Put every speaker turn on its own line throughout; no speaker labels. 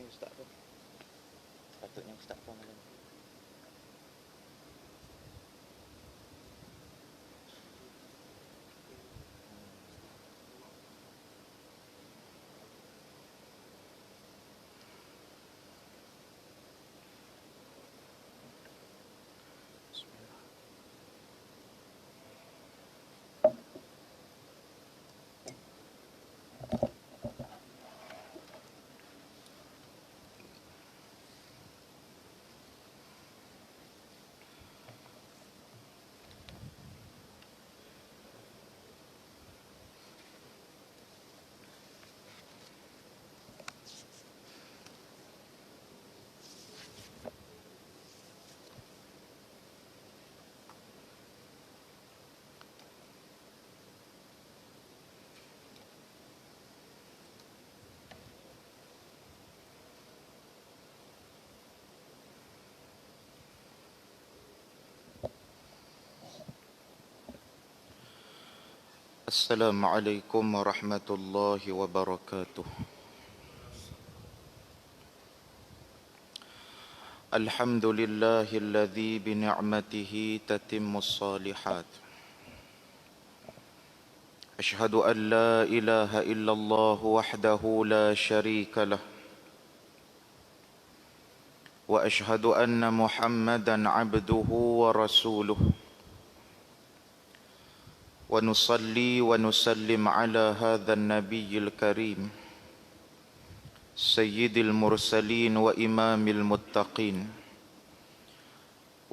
ustaz tu. Patutnya ustaz tu malam. Assalamualaikum warahmatullahi wabarakatuh. Alhamdulillahilladzi bini'matihi tatimmus salihat. Ashhadu an la ilaha illallah wahdahu la syarika lah. Wa ashhadu anna Muhammadan abduhu wa rasuluh. ونصلي ونسلم على هذا النبي الكريم سيد المرسلين وإمام المتقين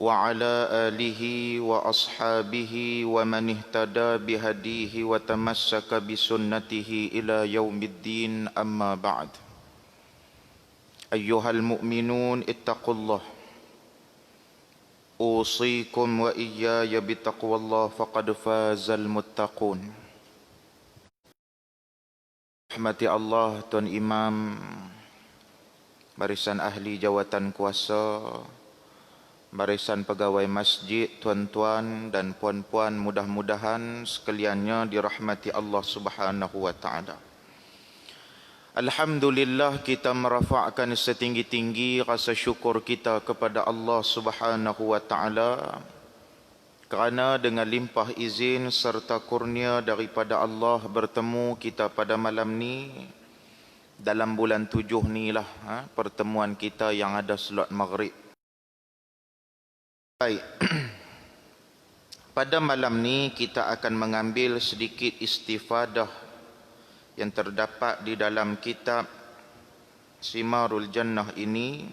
وعلى آله وأصحابه ومن اهتدى بهديه وتمسك بسنته إلى يوم الدين أما بعد أيها المؤمنون اتقوا الله أوصيكم وإياي بتقوى الله فقد فاز المتقون. Rahmati Allah, Tuan Imam, barisan ahli jawatan kuasa, barisan pegawai masjid, tuan-tuan dan puan-puan, mudah-mudahan sekaliannya dirahmati Allah Subhanahu wa taala. Alhamdulillah, kita merafakkan setinggi-tinggi rasa syukur kita kepada Allah Subhanahu wa taala kerana dengan limpah izin serta kurnia daripada Allah bertemu kita pada malam ni dalam bulan 7 ni lah pertemuan kita yang ada solat maghrib. Baik. Pada malam ni kita akan mengambil sedikit istifadah yang terdapat di dalam kitab Simarul Jannah ini,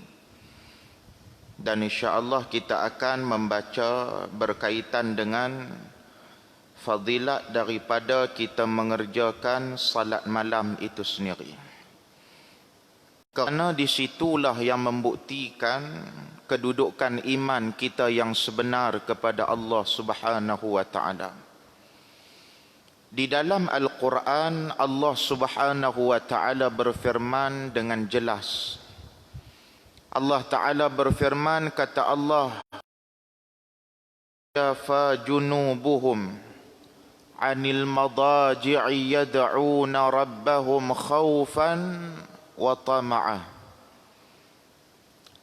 dan insya-Allah kita akan membaca berkaitan dengan fadilat daripada kita mengerjakan salat malam itu sendiri. Kerana disitulah yang membuktikan kedudukan iman kita yang sebenar kepada Allah Subhanahu wa taala. Di dalam Al-Quran, Allah Subhanahu wa taala berfirman dengan jelas. Allah taala berfirman, kata Allah, "Fa junubuhum 'anil madaji'i yad'una rabbahum khaufan wa tama'a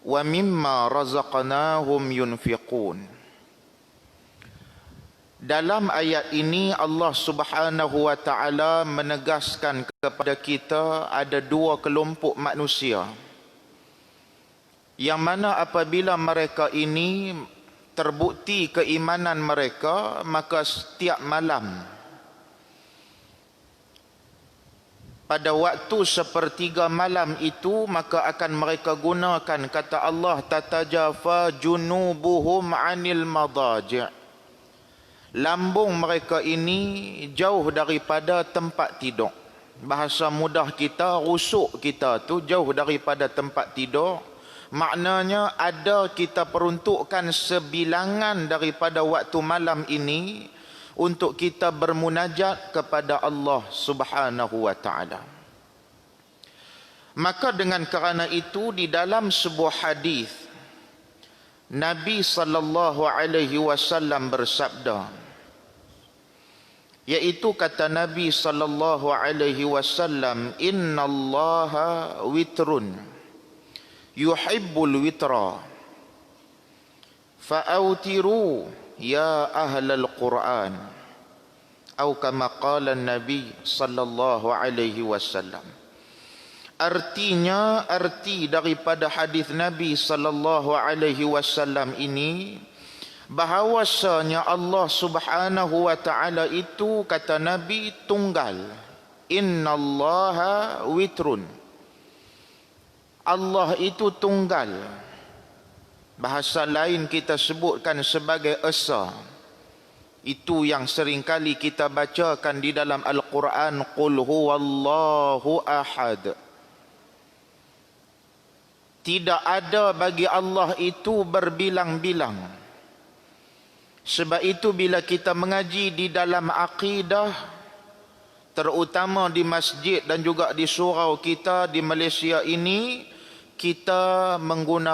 wa mimma razaqnahum yunfiqun." Dalam ayat ini Allah Subhanahu wa taala menegaskan kepada kita ada dua kelompok manusia yang mana apabila mereka ini terbukti keimanan mereka, maka setiap malam pada waktu sepertiga malam itu maka akan mereka gunakan, kata Allah, tatajafa junubuhum 'anil madaji'. Lambung mereka ini jauh daripada tempat tidur. Bahasa mudah kita, rusuk kita tu jauh daripada tempat tidur. Maknanya ada kita peruntukkan sebilangan daripada waktu malam ini untuk kita bermunajat kepada Allah Subhanahu wa taala. Maka dengan kerana itu di dalam sebuah hadis Nabi sallallahu alaihi wasallam bersabda, yaitu kata Nabi sallallahu alaihi wasallam, "Innallaha witrun yuhibbul witra fa'autiru ya ahlal Quran, atau kama qala Nabi sallallahu alaihi wasallam. Artinya, arti daripada hadis Nabi sallallahu alaihi wasallam ini, bahawasanya Allah Subhanahu wa taala itu, kata Nabi, tunggal. Innallaha witrun. Allah itu tunggal. Bahasa lain kita sebutkan sebagai esa. Itu yang seringkali kita bacakan di dalam Al-Quran, qul huwallahu ahad. Tidak ada bagi Allah itu berbilang-bilang. Sebab itu bila kita mengaji di dalam akidah, terutama di masjid dan juga di surau kita di Malaysia ini, kita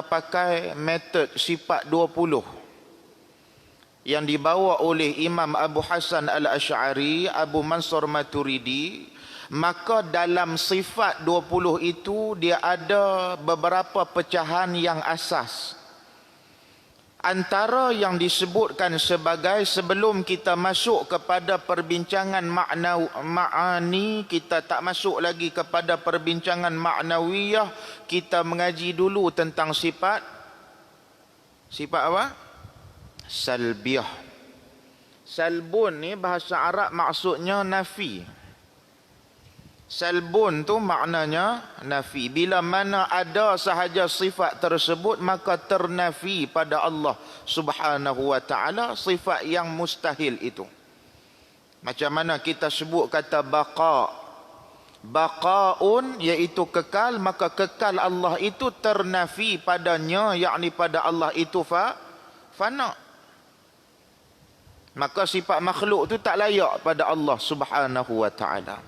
pakai metod sifat 20 yang dibawa oleh Imam Abu Hasan Al-Asy'ari, Abu Mansur Maturidi. Maka dalam sifat 20 itu dia ada beberapa pecahan yang asas. Antara yang disebutkan sebagai, sebelum kita masuk kepada perbincangan ma'ani, kita tak masuk lagi kepada perbincangan ma'nawiyah, kita mengaji dulu tentang sifat apa? Salbiyah. Salbun ni bahasa Arab maksudnya nafi. Salbun tu maknanya nafi. Bila mana ada sahaja sifat tersebut, maka ternafi pada Allah Subhanahu wa taala sifat yang mustahil itu. Macam mana kita sebut kata baqa. Baqaun iaitu kekal, maka kekal Allah itu ternafi padanya, yakni pada Allah itu fana. Maka sifat makhluk tu tak layak pada Allah Subhanahu wa taala.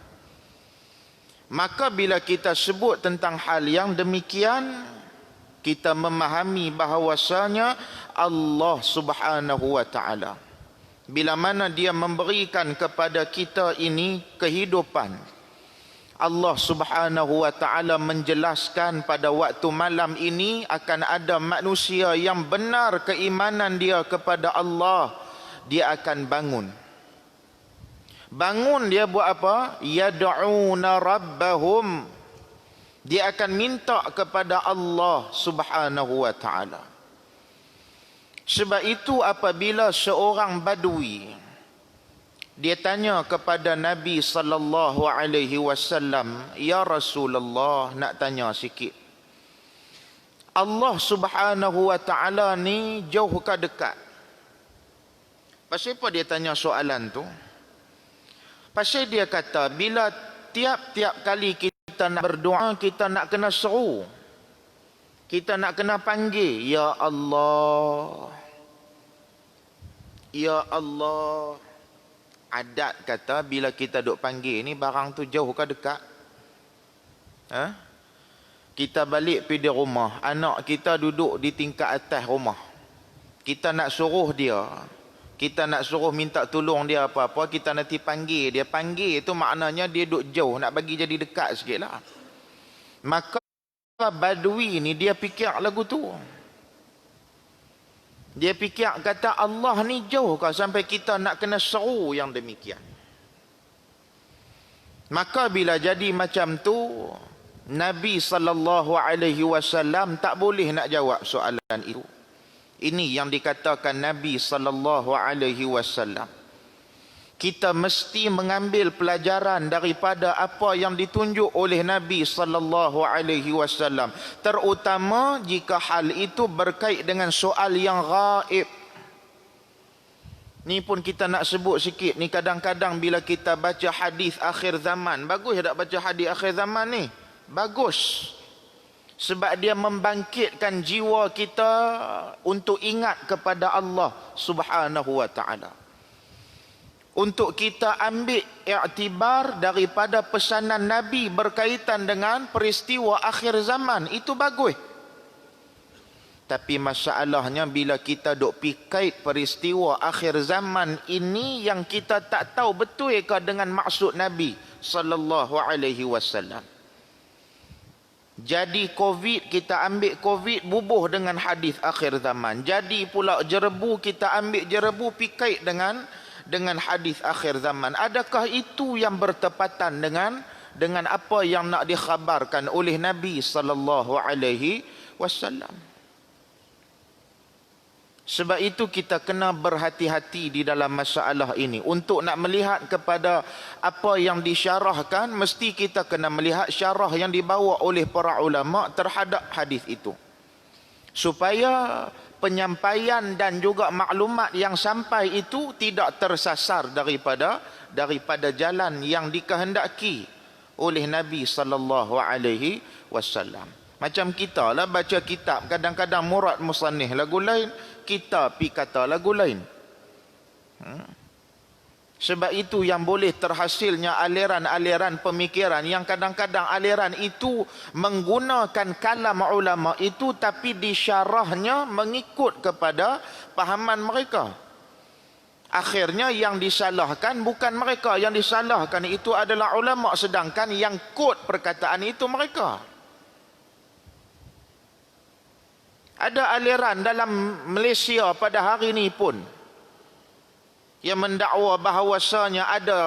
Maka bila kita sebut tentang hal yang demikian, kita memahami bahawasanya Allah Subhanahu wa taala, bila mana dia memberikan kepada kita ini kehidupan, Allah Subhanahu wa taala menjelaskan pada waktu malam ini akan ada manusia yang benar keimanan dia kepada Allah, dia akan bangun. Bangun dia buat apa? Yad'una rabbahum. Dia akan minta kepada Allah Subhanahu wa taala. Sebab itu apabila seorang badui dia tanya kepada Nabi sallallahu alaihi wasallam, "Ya Rasulullah, nak tanya sikit. Allah Subhanahu wa taala ni jauh ke dekat?" Pasal apa dia tanya soalan tu? Pasal dia kata, bila tiap-tiap kali kita nak berdoa, kita nak kena seru. Kita nak kena panggil, Ya Allah. Ya Allah. Adat kata, bila kita duk panggil ni, barang tu jauh ke dekat? Kita balik pergi di rumah, anak kita duduk di tingkat atas rumah. Kita nak suruh dia, kita nak suruh minta tolong dia apa-apa, kita nanti panggil dia. Panggil itu maknanya dia duduk jauh, nak bagi jadi dekat sikit lah. Maka badui ni dia fikir lagu tu. Dia fikir kata Allah ni jauh kah sampai kita nak kena seru yang demikian. Maka bila jadi macam tu, Nabi SAW tak boleh nak jawab soalan itu. Ini yang dikatakan Nabi SAW. Kita mesti mengambil pelajaran daripada apa yang ditunjuk oleh Nabi SAW, terutama jika hal itu berkait dengan soal yang gaib. Ni pun kita nak sebut sikit. Ni kadang-kadang bila kita baca hadis akhir zaman, bagus tak baca hadis akhir zaman ni? Bagus. Sebab dia membangkitkan jiwa kita untuk ingat kepada Allah Subhanahu wa taala. Untuk kita ambil iktibar daripada pesanan Nabi berkaitan dengan peristiwa akhir zaman, itu bagus. Tapi masalahnya bila kita duk pikait peristiwa akhir zaman ini yang kita tak tahu betul ke dengan maksud Nabi sallallahu alaihi wasallam. Jadi COVID, kita ambil COVID bubuh dengan hadis akhir zaman. Jadi pula jerebu, kita ambil jerebu pikait dengan hadis akhir zaman. Adakah itu yang bertepatan dengan apa yang nak dikhabarkan oleh Nabi sallallahu alaihi wasallam? Sebab itu kita kena berhati-hati di dalam masalah ini. Untuk nak melihat kepada apa yang disyarahkan, mesti kita kena melihat syarah yang dibawa oleh para ulama terhadap hadis itu. Supaya penyampaian dan juga maklumat yang sampai itu tidak tersasar daripada jalan yang dikehendaki oleh Nabi sallallahu alaihi wasallam. Macam kita lah baca kitab, kadang-kadang murad musannih lagu lain, kita pi kata lagu lain. Sebab itu yang boleh terhasilnya aliran-aliran pemikiran yang kadang-kadang aliran itu menggunakan kalam ulama itu, tapi disyarahnya mengikut kepada pahaman mereka. Akhirnya yang disalahkan bukan mereka, yang disalahkan itu adalah ulama, sedangkan yang kod perkataan itu mereka. Ada aliran dalam Malaysia pada hari ini pun yang mendakwa bahawasanya ada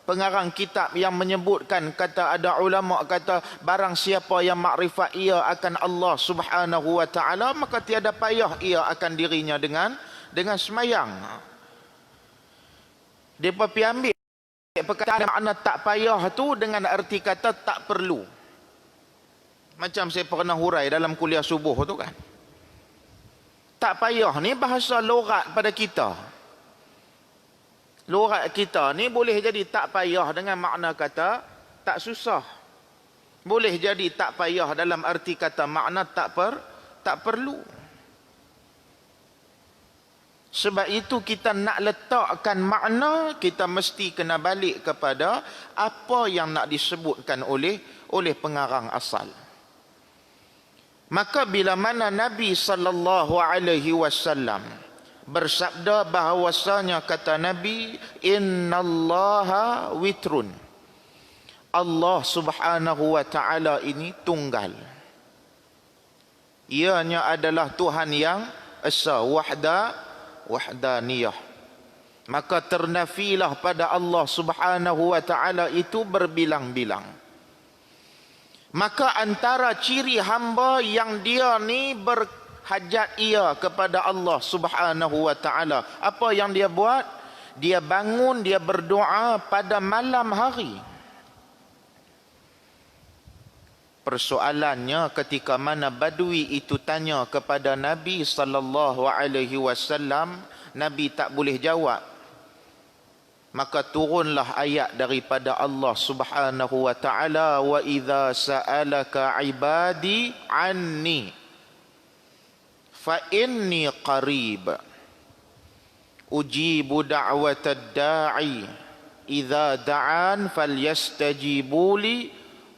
pengarang kitab yang menyebutkan, kata ada ulama kata, barang siapa yang makrifat ia akan Allah Subhanahu wa taala, maka tiada payah ia akan dirinya dengan semayang. Depa pi ambil perkataan makna tak payah tu dengan erti kata tak perlu. Macam saya pernah hurai dalam kuliah subuh tu kan. Tak payah ni bahasa logat pada kita. Logat kita ni boleh jadi tak payah dengan makna kata tak susah. Boleh jadi tak payah dalam arti kata makna tak perlu. Sebab itu kita nak letakkan makna, kita mesti kena balik kepada apa yang nak disebutkan oleh pengarang asal. Maka bila mana Nabi sallallahu alaihi wasallam bersabda bahawasanya, kata Nabi, innallaha witrun, Allah Subhanahu wa taala ini tunggal. Ianya adalah Tuhan yang esa, wahdaniyah. Maka ternafilah pada Allah Subhanahu wa taala itu berbilang-bilang. Maka antara ciri hamba yang dia ni berhajat ia kepada Allah Subhanahu wa taala, apa yang dia buat? Dia bangun, dia berdoa pada malam hari. Persoalannya ketika mana badui itu tanya kepada Nabi sallallahu alaihi wasallam, Nabi tak boleh jawab. Maka turunlah ayat daripada Allah Subhanahu wa taala, wa idza sa'alaka ibadi anni fa inni qarib ujibu da'watad da'i idza da'an falyastajibu li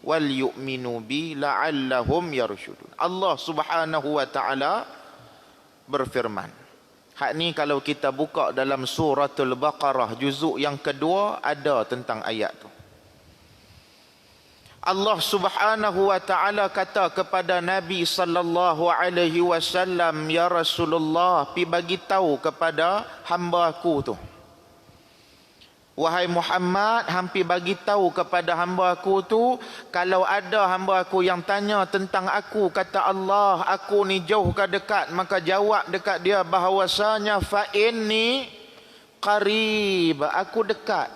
wal yu'minu bi la'allahum yarshudun. Allah Subhanahu wa taala berfirman. Hak ni kalau kita buka dalam suratul Baqarah juzuk yang kedua, ada tentang ayat tu. Allah Subhanahu wa taala kata kepada Nabi sallallahu alaihi wasallam, ya Rasulullah, pi bagi tahu kepada hamba-Ku tu. Wahai Muhammad, hampir bagi tahu kepada hamba-Ku tu, kalau ada hamba-Ku yang tanya tentang aku, kata Allah, aku ni jauh ke dekat, maka jawab dekat dia bahawasanya fa inni qarib, aku dekat.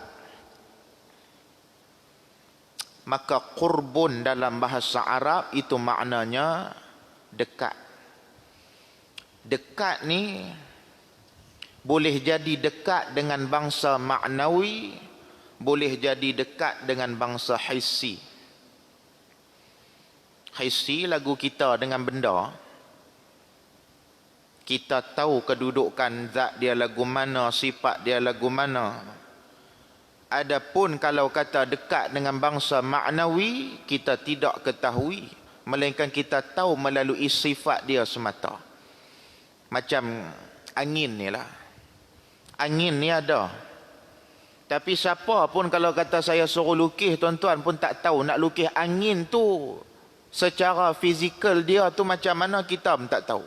Maka qurbun dalam bahasa Arab itu maknanya dekat. Dekat ni boleh jadi dekat dengan bangsa maknawi, boleh jadi dekat dengan bangsa hissi. Hissi lagu kita dengan benda. Kita tahu kedudukan zat dia lagu mana, sifat dia lagu mana. Adapun kalau kata dekat dengan bangsa maknawi, kita tidak ketahui, melainkan kita tahu melalui sifat dia semata. Macam angin ni lah. Angin ni ada. Tapi siapa pun kalau kata saya suruh lukis, tuan-tuan pun tak tahu nak lukis angin tu Secara fizikal dia tu macam mana kita pun tak tahu.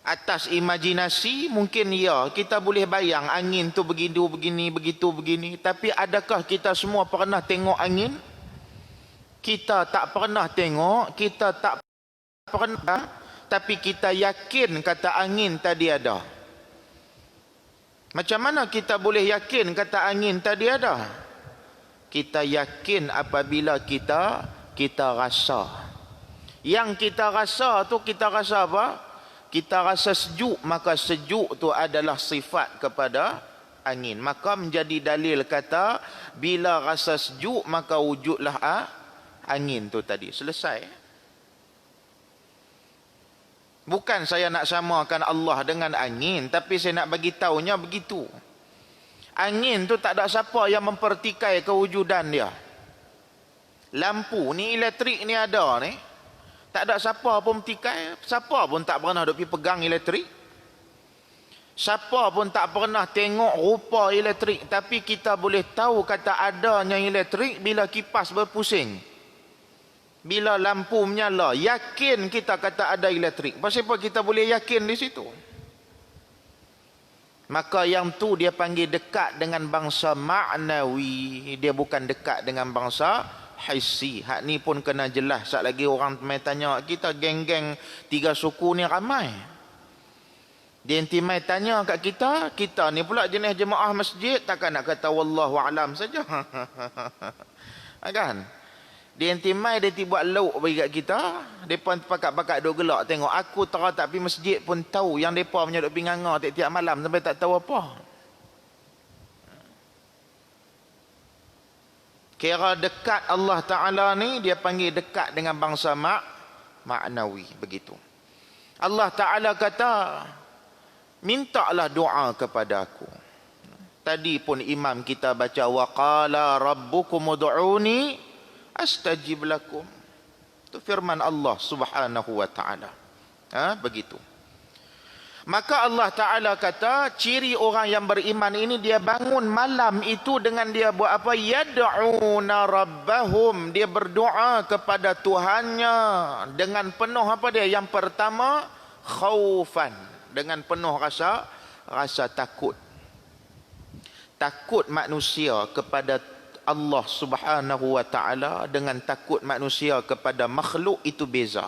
Atas imajinasi mungkin ya, kita boleh bayang angin tu begitu begini, begitu begini. Tapi adakah kita semua pernah tengok angin? Kita tak pernah tengok, kita tak pernah, tapi kita yakin kata angin tadi ada. Macam mana kita boleh yakin kata angin tadi ada? Kita yakin apabila kita rasa. Yang kita rasa tu, kita rasa apa? Kita rasa sejuk, maka sejuk tu adalah sifat kepada angin. Maka menjadi dalil kata bila rasa sejuk maka wujudlah angin tu tadi. Selesai. Bukan saya nak samakan Allah dengan angin, tapi saya nak bagi tahunya begitu. Angin tu tak ada siapa yang mempertikai kewujudan dia. Lampu ni, elektrik ni ada ni, tak ada siapa pun pertikai. Siapa pun tak pernah duk pergi pegang elektrik. Siapa pun tak pernah tengok rupa elektrik. Tapi kita boleh tahu kata adanya elektrik bila kipas berpusing, bila lampu menyala. Yakin kita kata ada elektrik. Pasal apa kita boleh yakin di situ? Maka yang tu dia panggil dekat dengan bangsa ma'nawi. Dia bukan dekat dengan bangsa hissi. Hak ni pun kena jelas. Sat lagi orang mai tanya kita, geng-geng 3 suku ni ramai. Dia nanti mai tanya kat kita ni pula jenis jemaah masjid, takkan nak kata wallahu alam saja. Kan? Dia nanti mai dia buat lauk bagi kat kita. Depa pakat-pakat duk gelak tengok. Aku tak pergi masjid pun tahu yang depa punya duk pinganga tiap-tiap malam sampai tak tahu apa. Kira dekat Allah Ta'ala ni dia panggil dekat dengan bangsa ma'nawi. Begitu. Allah Ta'ala kata, mintalah doa kepada aku. Tadi pun imam kita baca, wa qala rabbukum ud'uni astajib lakum. Itu firman Allah Subhanahu wa taala. Begitu. Maka Allah Taala kata ciri orang yang beriman ini, dia bangun malam itu dengan dia buat apa? Yad'una rabbahum, dia berdoa kepada Tuhannya dengan penuh apa dia? Yang pertama khaufan, dengan penuh rasa takut. Takut manusia kepada Allah Subhanahu wa taala dengan takut manusia kepada makhluk itu beza.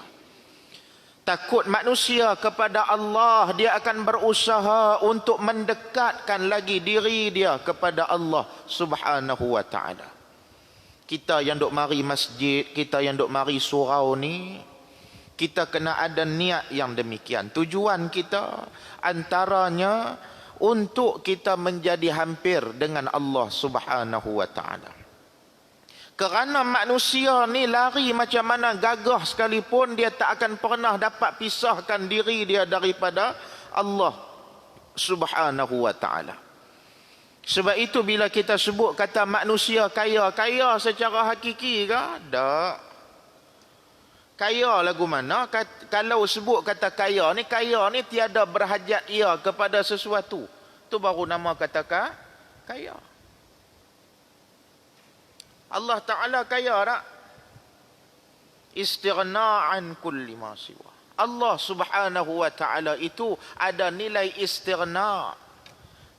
Takut manusia kepada Allah, dia akan berusaha untuk mendekatkan lagi diri dia kepada Allah Subhanahu wa taala. Kita yang duk mari masjid, kita yang duk mari surau ni, kita kena ada niat yang demikian. Tujuan kita antaranya untuk kita menjadi hampir dengan Allah Subhanahu wa taala. Kerana manusia ni lari macam mana gagah sekalipun, dia tak akan pernah dapat pisahkan diri dia daripada Allah Subhanahu wa taala. Sebab itu bila kita sebut kata manusia kaya secara hakiki ke? Tak. Kaya lagu mana? Kalau sebut kata kaya ni tiada berhajat ia kepada sesuatu. Tu baru nama kata kaya. Allah Ta'ala kaya tak? Istighna'an kulli ma siwa. Allah Subhanahu wa Ta'ala itu ada nilai istighna',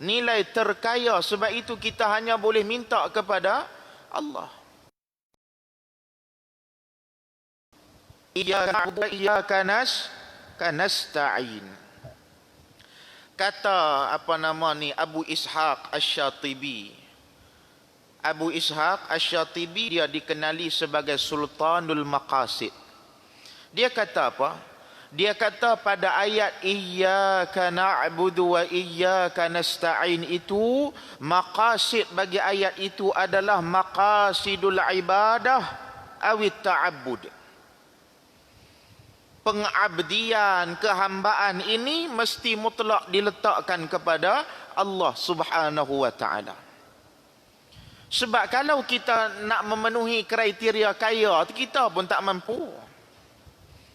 nilai terkaya. Sebab itu kita hanya boleh minta kepada Allah. Iyyaka na'budu wa iyyaka nasta'in. Kata Abu Ishaq Asy-Syatibi. Abu Ishaq Asy-Syatibi dia dikenali sebagai Sultanul Maqasid. Dia kata apa? Dia kata pada ayat iyyaka na'budu wa iyyaka nasta'in itu, maqasid bagi ayat itu adalah maqasidul ibadah awit ta'abbud. Pengabdian, kehambaan ini mesti mutlak diletakkan kepada Allah Subhanahu wa taala. Sebab kalau kita nak memenuhi kriteria kaya, kita pun tak mampu.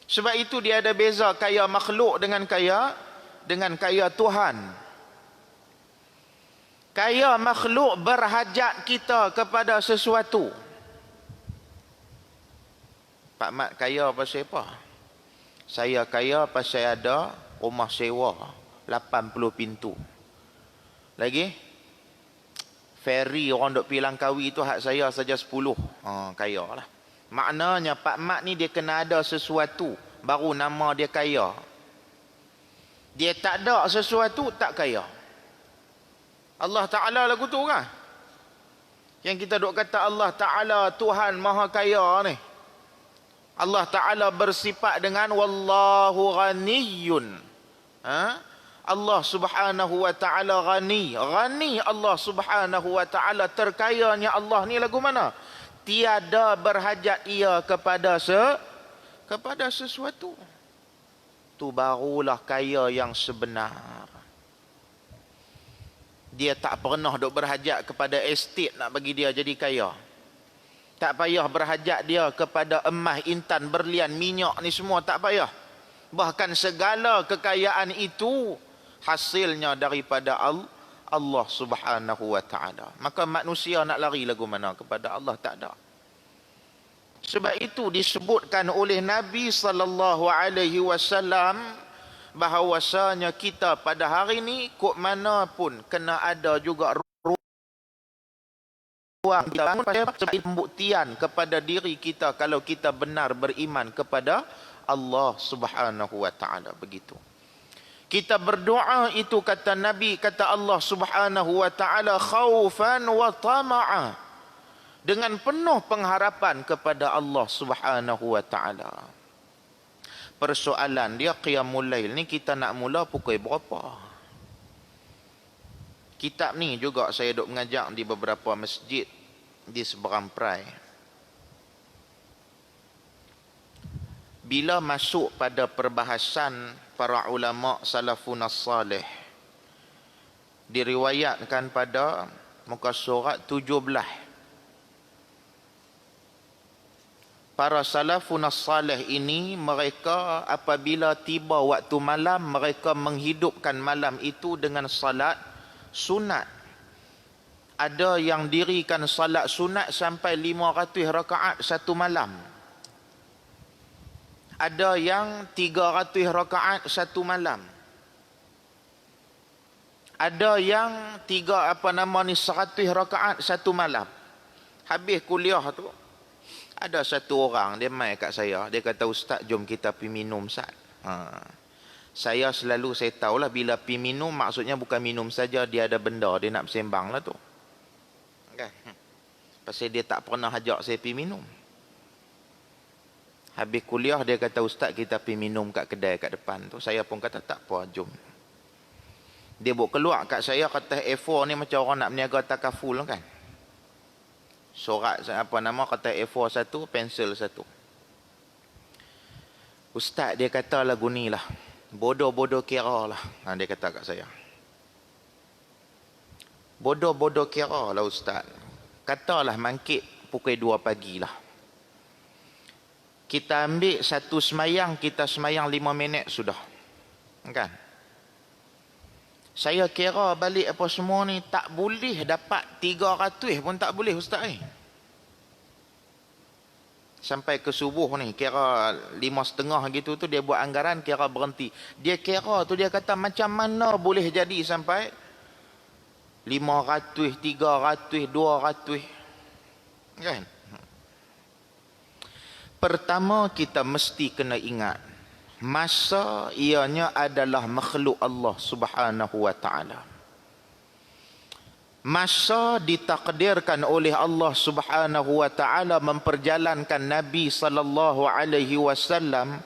Sebab itu dia ada beza kaya makhluk dengan kaya Tuhan. Kaya makhluk berhajat kita kepada sesuatu. Pak Mat kaya pasal apa? Saya kaya pasal ada rumah sewa 80 pintu. Lagi? Ferry orang duk pergi Langkawi tu hak saya saja 10. Kaya lah. Maknanya Pak Mat ni dia kena ada sesuatu baru nama dia kaya. Dia tak ada sesuatu tak kaya. Allah Ta'ala lagu tu kan? Yang kita duk kata Allah Ta'ala Tuhan Maha Kaya ni. Allah Ta'ala bersifat dengan Wallahu ghaniyun. Allah Subhanahu Wa Ta'ala ghani. Ghani Allah Subhanahu Wa Ta'ala. Terkayanya Allah ni lagu mana? Tiada berhajat ia kepada sesuatu. Tu barulah kaya yang sebenar. Dia tak pernah duk berhajat kepada estate nak bagi dia jadi kaya. Tak payah berhajat dia kepada emas, intan, berlian, minyak ni semua tak payah. Bahkan segala kekayaan itu hasilnya daripada Allah Subhanahu Wa Ta'ala. Maka manusia nak lari lagu mana kepada Allah? Tak ada. Sebab itu disebutkan oleh Nabi sallallahu alaihi wasallam bahawasanya kita pada hari ini kok mana pun kena ada juga ruang kita bangun sebagai pembuktian kepada diri kita kalau kita benar beriman kepada Allah Subhanahu Wa Ta'ala. Begitu. Kita berdoa itu kata Nabi, kata Allah Subhanahu Wa Ta'ala, khaufan wa tama'a, dengan penuh pengharapan kepada Allah Subhanahu Wa Ta'ala. Persoalan dia qiyamul lail ni kita nak mula pukul berapa? Kitab ni juga saya duk mengajar di beberapa masjid di seberang perai. Bila masuk pada perbahasan para ulama salafun as-salih, diriwayatkan pada muka surat 17. Para salafun as-salih ini, mereka apabila tiba waktu malam, mereka menghidupkan malam itu dengan salat sunat. Ada yang dirikan salat sunat sampai 500 rakaat satu malam. Ada yang 300 rakaat satu malam. Ada yang 100 rakaat satu malam. Habis kuliah tu, ada satu orang dia mai kat saya. Dia kata, Ustaz, jom kita pergi minum, Ustaz. Saya tahulah bila pergi minum maksudnya bukan minum saja, dia ada benda dia nak bersembang lah tu. Kan? Pasal dia tak pernah ajak saya pergi minum. Habis kuliah dia kata, Ustaz, kita pergi minum kat kedai kat depan tu. Saya pun kata tak apa, jom. Dia buat keluar kat saya, kata A4 ni macam orang nak berniaga takaful kan. Surat kata A4 satu, pensel satu. Ustaz, dia kata lagu ni lah, bodoh-bodoh kira lah. Dia kata kat saya, bodoh-bodoh kira lah Ustaz. Katalah mangkit pukul 2 pagi lah. Kita ambil satu semayang, kita semayang 5 minit sudah. Kan? Saya kira balik apa semua ni, tak boleh dapat 300 pun tak boleh Ustaz. Sampai ke subuh ni, kira 5.30 gitu tu, dia buat anggaran, kira berhenti. Dia kira tu, dia kata macam mana boleh jadi sampai 500, 300, 200. Kan? Pertama, kita mesti kena ingat, masa ianya adalah makhluk Allah Subhanahu Wa Ta'ala. Masa ditakdirkan oleh Allah Subhanahu Wa Ta'ala memperjalankan Nabi sallallahu alaihi wasallam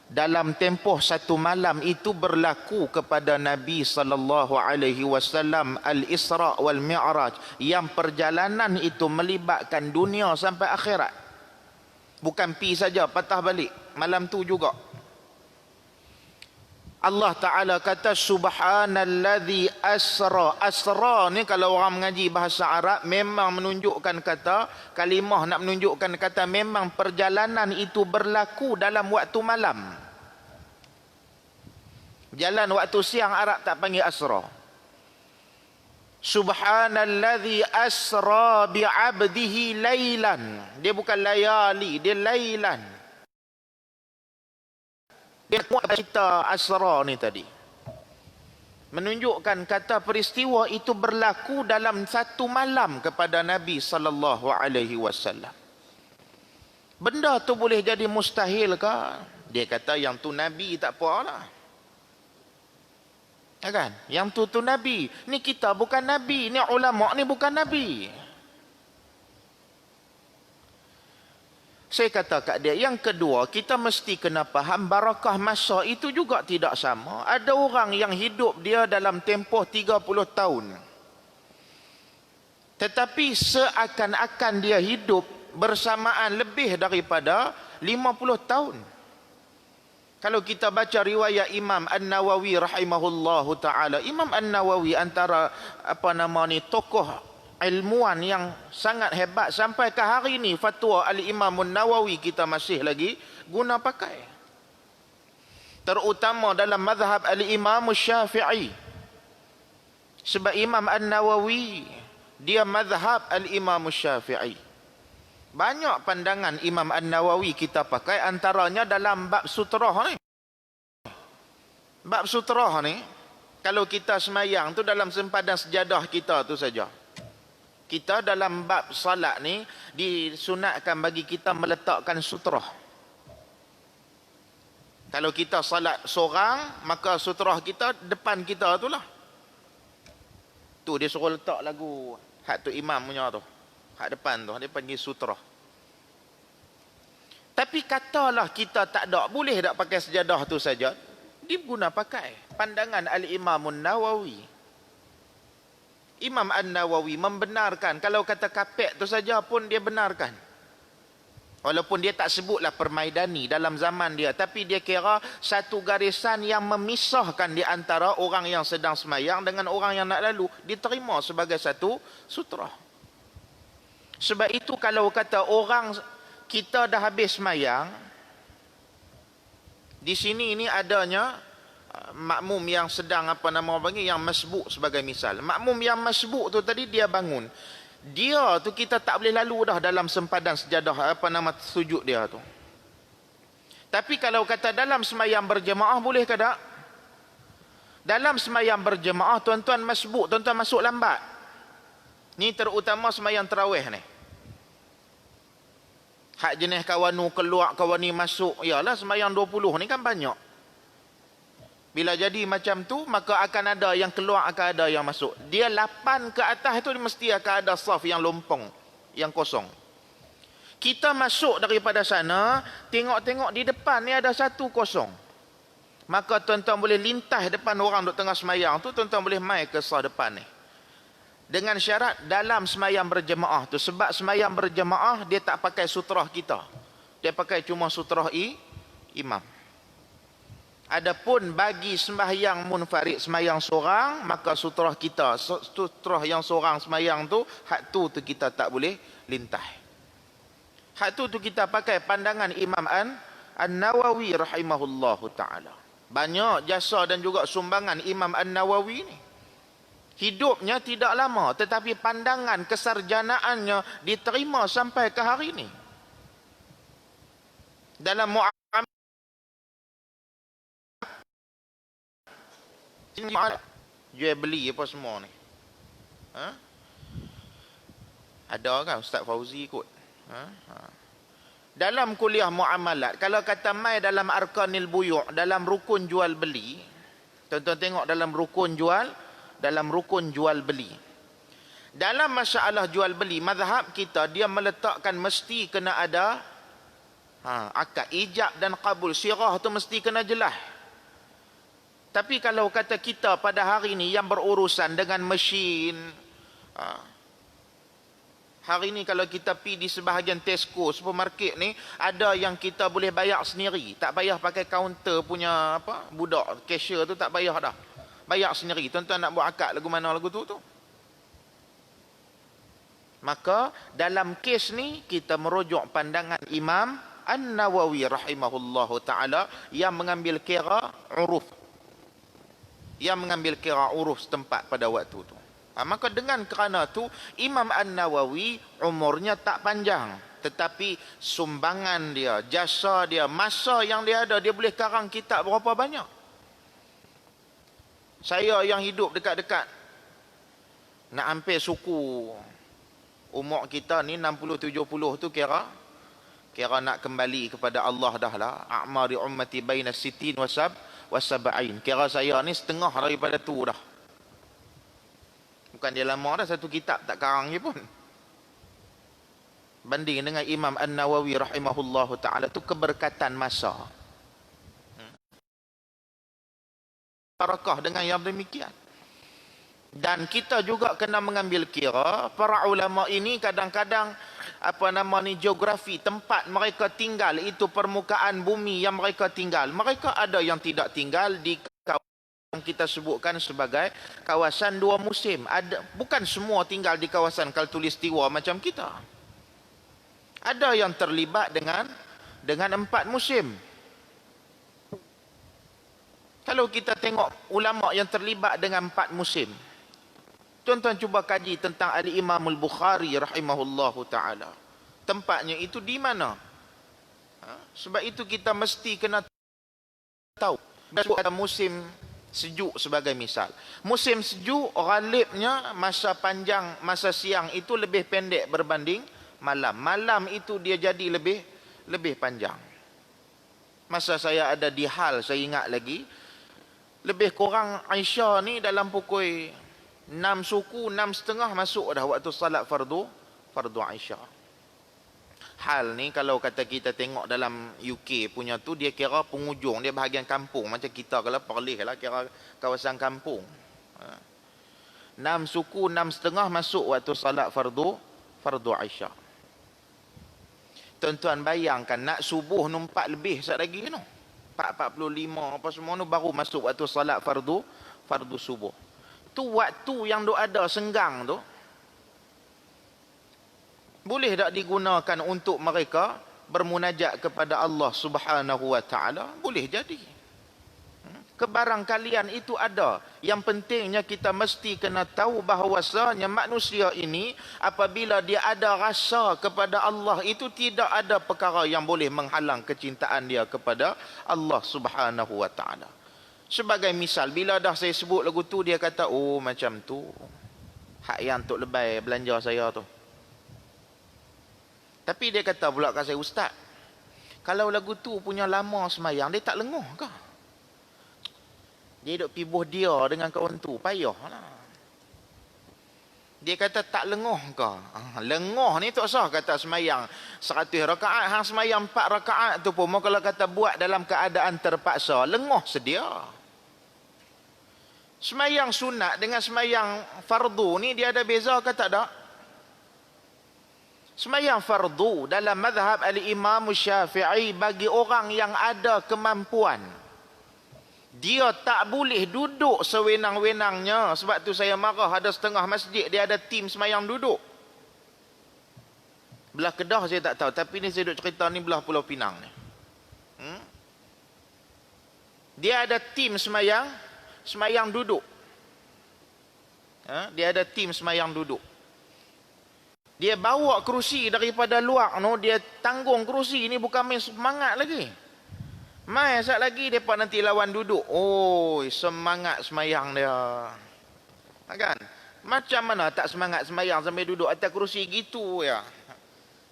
dalam tempoh satu malam itu berlaku kepada Nabi sallallahu alaihi wasallam al-Isra wal Mi'raj, yang perjalanan itu melibatkan dunia sampai akhirat. Bukan pi saja patah balik malam tu juga. Allah Ta'ala kata subhanalladzi asra. Asra ni kalau orang mengaji bahasa Arab memang menunjukkan kata, kalimah nak menunjukkan kata memang perjalanan itu berlaku dalam waktu malam. Jalan waktu siang Arab tak panggil asra. Subhanalladzi asra bi'abdihi laylan. Dia bukan layali, dia laylan. Dia kuat cerita Asra ni tadi. Menunjukkan kata peristiwa itu berlaku dalam satu malam kepada Nabi sallallahu alaihi wasallam. Benda tu boleh jadi mustahil ke? Dia kata yang tu Nabi tak apalah. Ya kan? Yang tu Nabi. Ni kita bukan Nabi. Ni ulama ni bukan Nabi. Saya kata kat dia, yang kedua, kita mesti kena faham barakah masa itu juga tidak sama. Ada orang yang hidup dia dalam tempoh 30 tahun. Tetapi seakan-akan dia hidup bersamaan lebih daripada 50 tahun. Kalau kita baca riwayat Imam An-Nawawi rahimahullahu ta'ala. Imam An-Nawawi antara tokoh ilmuwan yang sangat hebat sampai ke hari ini. Fatwa Al-Imam An-Nawawi kita masih lagi guna pakai, terutama dalam mazhab Al-Imam Syafi'i. Sebab Imam An-Nawawi dia mazhab Al-Imam Syafi'i. Banyak pandangan Imam An-Nawawi kita pakai, antaranya dalam bab sutrah ni. Bab sutrah ni, kalau kita semayang tu dalam sempadan sejadah kita tu saja. Kita dalam bab salat ni disunatkan bagi kita meletakkan sutrah. Kalau kita salat seorang, maka sutrah kita depan kita tu lah. Tu dia suruh letak lagu hak tu imam punya tu. Hak depan tu dia panggil sutrah. Tapi katalah kita tak ada, boleh tak pakai sejadah tu saja? Dia guna pakai pandangan Al-Imam An-Nawawi. Imam An-Nawawi membenarkan, kalau kata kapek tu saja pun dia benarkan. Walaupun dia tak sebutlah permaidani dalam zaman dia, tapi dia kira satu garisan yang memisahkan di antara orang yang sedang semayang dengan orang yang nak lalu, diterima sebagai satu sutrah. Sebab itu kalau kata orang kita dah habis semayang, di sini ini adanya makmum yang sedang yang masbuk sebagai misal. Makmum yang masbuk tu tadi dia bangun. Dia tu kita tak boleh lalu dah dalam sempadan sejadah sujud dia tu. Tapi kalau kata dalam semayang berjemaah boleh ke tak? Dalam semayang berjemaah tuan-tuan masbuk, tuan-tuan masuk lambat. Ni terutama semayang tarawih ni. Hak jenis kawanu keluar, kawani masuk. Yalah semayang 20 ni kan banyak. Bila jadi macam tu, maka akan ada yang keluar, akan ada yang masuk. Dia 8 ke atas tu mesti akan ada saf yang lompong, yang kosong. Kita masuk daripada sana, tengok-tengok di depan ni ada satu kosong. Maka tuan-tuan boleh lintas depan orang duk tengah semayang tu, tuan-tuan boleh mai ke saf depan ni. Dengan syarat dalam semayang berjemaah tu. Sebab semayang berjemaah, dia tak pakai sutrah kita. Dia pakai cuma sutrah imam. Adapun bagi sembahyang munfarid, sembahyang seorang, maka sutrah kita, sutrah yang seorang sembahyang tu, hak tu kita tak boleh lintah. Hak tu kita pakai pandangan Imam An-Nawawi rahimahullahu ta'ala. Banyak jasa dan juga sumbangan Imam An-Nawawi ni. Hidupnya tidak lama, tetapi pandangan kesarjanaannya diterima sampai ke hari ini. Dalam jual beli apa semua ni. Ada kan Ustaz Fauzi ikut. Dalam kuliah muamalat, kalau kata mai dalam arkanil buyu', dalam rukun jual beli, tuan-tuan tengok dalam rukun jual beli. Dalam masalah jual beli, mazhab kita dia meletakkan mesti kena ada akad ijab dan qabul, sirah tu mesti kena jelas. Tapi kalau kata kita pada hari ini yang berurusan dengan mesin, hari ini kalau kita pergi di sebahagian Tesco, supermarket ni, ada yang kita boleh bayar sendiri. Tak payah pakai kaunter punya budak, cashier tu tak payah dah. Bayar sendiri. Tuan-tuan nak buat akad lagu mana lagu tu. Maka dalam kes ni, kita merujuk pandangan Imam An-Nawawi rahimahullahu ta'ala yang mengambil kira uruf. Yang mengambil kira uruf setempat pada waktu tu. Maka dengan kerana tu Imam An-Nawawi umurnya tak panjang, tetapi sumbangan dia, jasa dia, masa yang dia ada, dia boleh karang kitab berapa banyak. Saya yang hidup dekat-dekat nak hampir suku umur kita ni 60-70 tu kira nak kembali kepada Allah dah lah. A'mari ummati baina sittin wasab'in. Kira saya ni setengah daripada tu dah. Bukan dia lama dah, satu kitab tak karang je pun. Banding dengan Imam An-Nawawi rahimahullahu ta'ala, tu keberkatan masa. Barakah dengan yang demikian. Dan kita juga kena mengambil kira, para ulama ini kadang-kadang geografi tempat mereka tinggal itu permukaan bumi yang mereka tinggal. Mereka ada yang tidak tinggal di kawasan yang kita sebutkan sebagai kawasan dua musim. Bukan semua tinggal di kawasan Khatulistiwa macam kita. Ada yang terlibat dengan 4 musim. Kalau kita tengok ulama yang terlibat dengan 4 musim, tuan-tuan cuba kaji tentang Al-Imam Al-Bukhari rahimahullahu ta'ala. Tempatnya itu di mana? Sebab itu kita mesti kena tahu. Ada musim sejuk sebagai misal. Musim sejuk, ghalibnya masa panjang, masa siang itu lebih pendek berbanding malam. Malam itu dia jadi lebih panjang. Masa saya ada di Hal, saya ingat lagi, lebih kurang Aisyah ni dalam pukul 6 suku, 6:30 masuk dah waktu salat fardu Aisyah. Hal ni kalau kata kita tengok dalam UK punya tu, dia kira penghujung, dia bahagian kampung. Macam kita kalau Perlis lah, kira kawasan kampung. 6 suku, 6:30 masuk waktu salat fardu Aisyah. Tuan-tuan bayangkan, nak subuh nu 4 lebih sat lagi tu. 4:45 apa semua tu baru masuk waktu salat fardu subuh. Tu waktu yang duk ada senggang tu, boleh tak digunakan untuk mereka bermunajat kepada Allah Subhanahu wa ta'ala? Boleh jadi. Kebarangkalian itu ada. Yang pentingnya kita mesti kena tahu bahawasanya manusia ini apabila dia ada rasa kepada Allah, itu tidak ada perkara yang boleh menghalang kecintaan dia kepada Allah Subhanahu wa ta'ala. Sebagai misal, bila dah saya sebut lagu tu, dia kata, oh macam tu hak yang Tok Lebay belanja saya tu. Tapi dia kata pula kat saya, Ustaz, kalau lagu tu punya lama semayang, dia tak lenguh ke? Dia duk pibuh dia dengan kawan tu, payah lah. Dia kata tak lenguh ke? Lenguh ni tak sah kata semayang 100 rakaat. Hang semayang 4 rakaat tu pun, kalau kata buat dalam keadaan terpaksa, lenguh sedia. Semayang sunat dengan semayang fardu ni dia ada beza ke tak ada? Semayang fardu dalam mazhab Al-Imam Syafi'i, bagi orang yang ada kemampuan, dia tak boleh duduk sewenang-wenangnya. Sebab tu saya marah, ada setengah masjid dia ada tim semayang duduk. Belah Kedah saya tak tahu, tapi ni saya duk cerita ni belah Pulau Pinang ni. Dia ada tim semayang duduk. Dia ada tim semayang duduk. Dia bawa kerusi daripada luar no, dia tanggung kerusi ni, bukan main semangat lagi. Mai sat lagi depa nanti lawan duduk. Oh, semangat semayang dia. Kan? Macam mana tak semangat semayang sampai duduk atas kerusi gitu ya.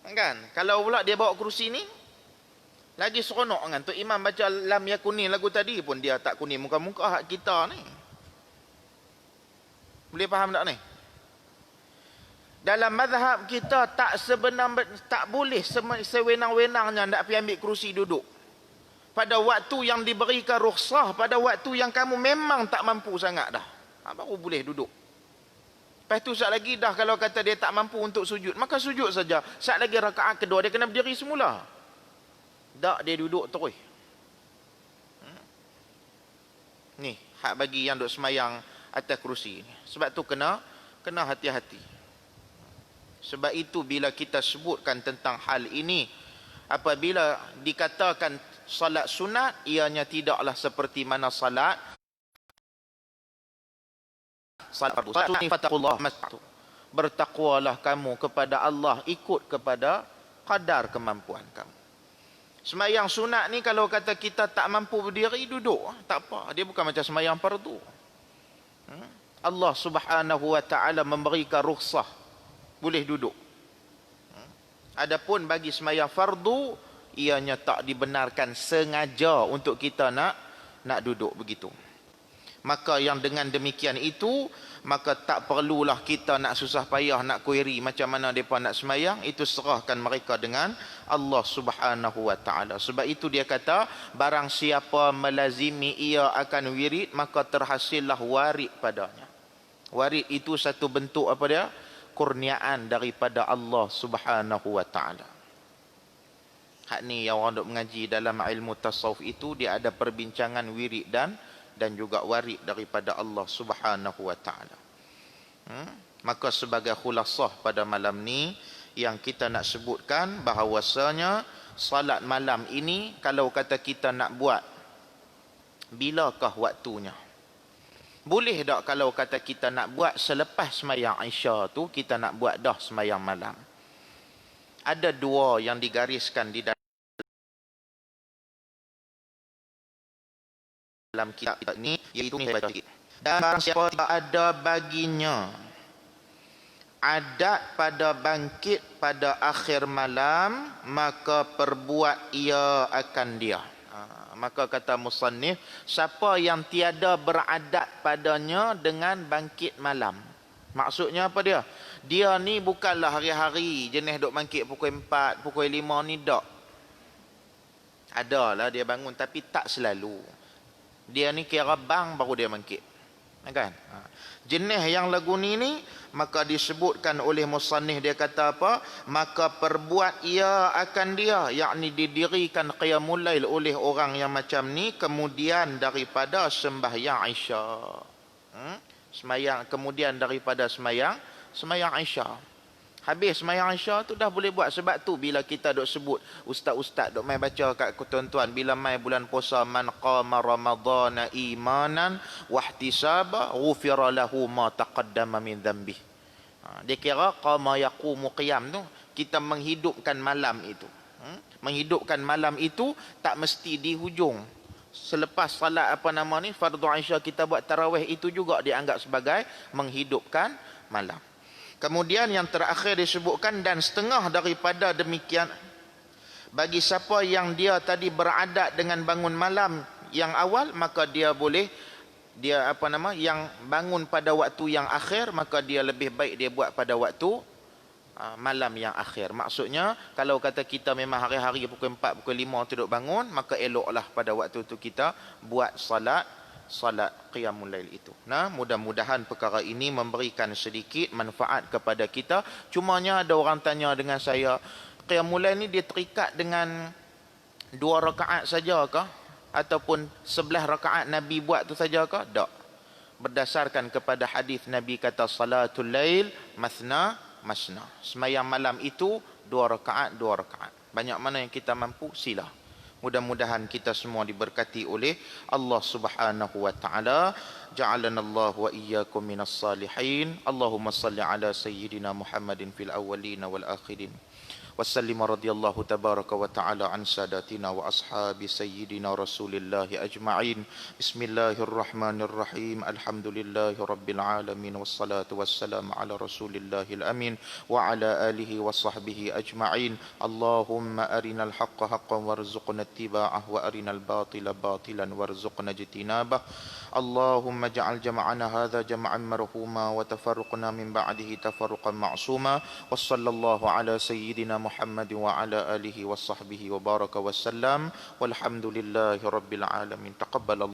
Kan? Kalau pula dia bawa kerusi ni, lagi seronok kan. Tok Imam baca Lam Yakuni lagu tadi pun dia tak kuning muka-muka hak kita ni. Boleh faham tak ni? Dalam mazhab kita tak boleh sewenang-wenangnya nak pergi ambil kerusi duduk. Pada waktu yang diberikan rukhsah, pada waktu yang kamu memang tak mampu sangat dah, baru boleh duduk. Lepas tu sat lagi dah, kalau kata dia tak mampu untuk sujud, maka sujud saja. Sat lagi rakaat kedua dia kena berdiri semula. Tak, dia duduk terus. Ni hak bagi yang duk semayang atas kerusi ni. Sebab tu kena hati-hati. Sebab itu bila kita sebutkan tentang hal ini, apabila dikatakan salat sunat, ianya tidaklah seperti mana salat fardu. Bertakwalah kamu kepada Allah, ikut kepada kadar kemampuan kamu. Semayang sunat ni kalau kata kita tak mampu berdiri, duduk. Tak apa. Dia bukan macam semayang fardu. Allah Subhanahu wa ta'ala memberikan rukhsah. Boleh duduk. Adapun bagi semayang fardu, ianya tak dibenarkan sengaja untuk kita nak duduk begitu. Maka yang dengan demikian itu, maka tak perlulah kita nak susah payah nak query macam mana mereka nak semayang. Itu serahkan mereka dengan Allah Subhanahu wa ta'ala. Sebab itu dia kata, barang siapa melazimi ia akan wirid, maka terhasillah warid padanya. Warid itu satu bentuk apa dia? Kurniaan daripada Allah Subhanahu wa ta'ala. Hak ni yang orang duk mengaji dalam ilmu tasawuf itu, dia ada perbincangan wirid dan juga warid daripada Allah Subhanahu wa ta'ala. Maka sebagai khulasah pada malam ni, yang kita nak sebutkan bahawasanya salat malam ini kalau kata kita nak buat, bilakah waktunya? Boleh tak kalau kata kita nak buat selepas semayang Isya tu, kita nak buat dah semayang malam? Ada dua yang digariskan di dalam kitab ni, iaitu ni saya baca sikit. Dan barang siapa tidak ada baginya adat pada bangkit pada akhir malam, maka perbuat ia akan dia. Maka kata musannif, siapa yang tiada beradat padanya dengan bangkit malam. Maksudnya apa dia? Dia ni bukanlah hari-hari jenis duk bangkit pukul 4, pukul 5 ni tak. Adalah dia bangun tapi tak selalu. Dia ni kira bang baru dia bangkit. Kan? Jenis yang lagu ni maka disebutkan oleh musannif, dia kata apa? Maka perbuat ia akan dia, yakni didirikan qiyamul lail oleh orang yang macam ni kemudian daripada sembahyang Isya. Semayang kemudian daripada semayang Isya. Habis semayang Isya tu dah boleh buat. Sebab tu bila kita duk sebut, ustaz-ustaz duk main baca kat tuan-tuan, bila mai bulan puasa, man qama ramadhana imanan wahtisaba ghufira lahu ma taqaddama min dhanbi. Dia kira qama yaqumu qiyam tu, kita menghidupkan malam itu. Menghidupkan malam itu tak mesti di hujung. Selepas salat fardu Isya kita buat tarawih, itu juga dianggap sebagai menghidupkan malam. Kemudian yang terakhir disebutkan, dan setengah daripada demikian bagi siapa yang dia tadi beradat dengan bangun malam yang awal, maka dia boleh yang bangun pada waktu yang akhir, maka dia lebih baik dia buat pada waktu malam yang akhir. Maksudnya kalau kata kita memang hari-hari pukul 4, pukul 5 tidur bangun, maka eloklah pada waktu itu kita buat salat qiyamul lail itu. Nah, mudah-mudahan perkara ini memberikan sedikit manfaat kepada kita. Cumanya ada orang tanya dengan saya, qiyamul lail ni dia terikat dengan 2 rakaat sajakah ataupun 11 rakaat Nabi buat tu sajakah? Tak. Berdasarkan kepada hadis Nabi kata salatul lail masna. Semayang malam itu 2 rakaat. Banyak mana yang kita mampu, sila. Mudah-mudahan kita semua diberkati oleh Allah Subhanahu wa ta'ala. Ja'alana Allah wa iyyakum minas salihin. Allahumma salli ala sayyidina Muhammadin fil awwalin wal akhirin. وسلم رضي الله تبارك وتعالى عن ساداتنا وأصحاب سيدنا رسول الله أجمعين. بسم الله الرحمن الرحيم. الحمد لله رب العالمين والصلاة والسلام على رسول الله الأمين وعلى آله وصحبه أجمعين. اللهم أرنا الحق حقا وارزقنا اتباعه وأرنا الباطل باطلا وارزقنا اجتنابه. اللهم اجعل جمعنا هذا جمعا مرحوما وتفرقنا من بعده تفرقا معصوما. وصلى الله على سيدنا محمد وعلى آله وصحبه وبارك وسلم والحمد لله رب العالمين. تقبل الله.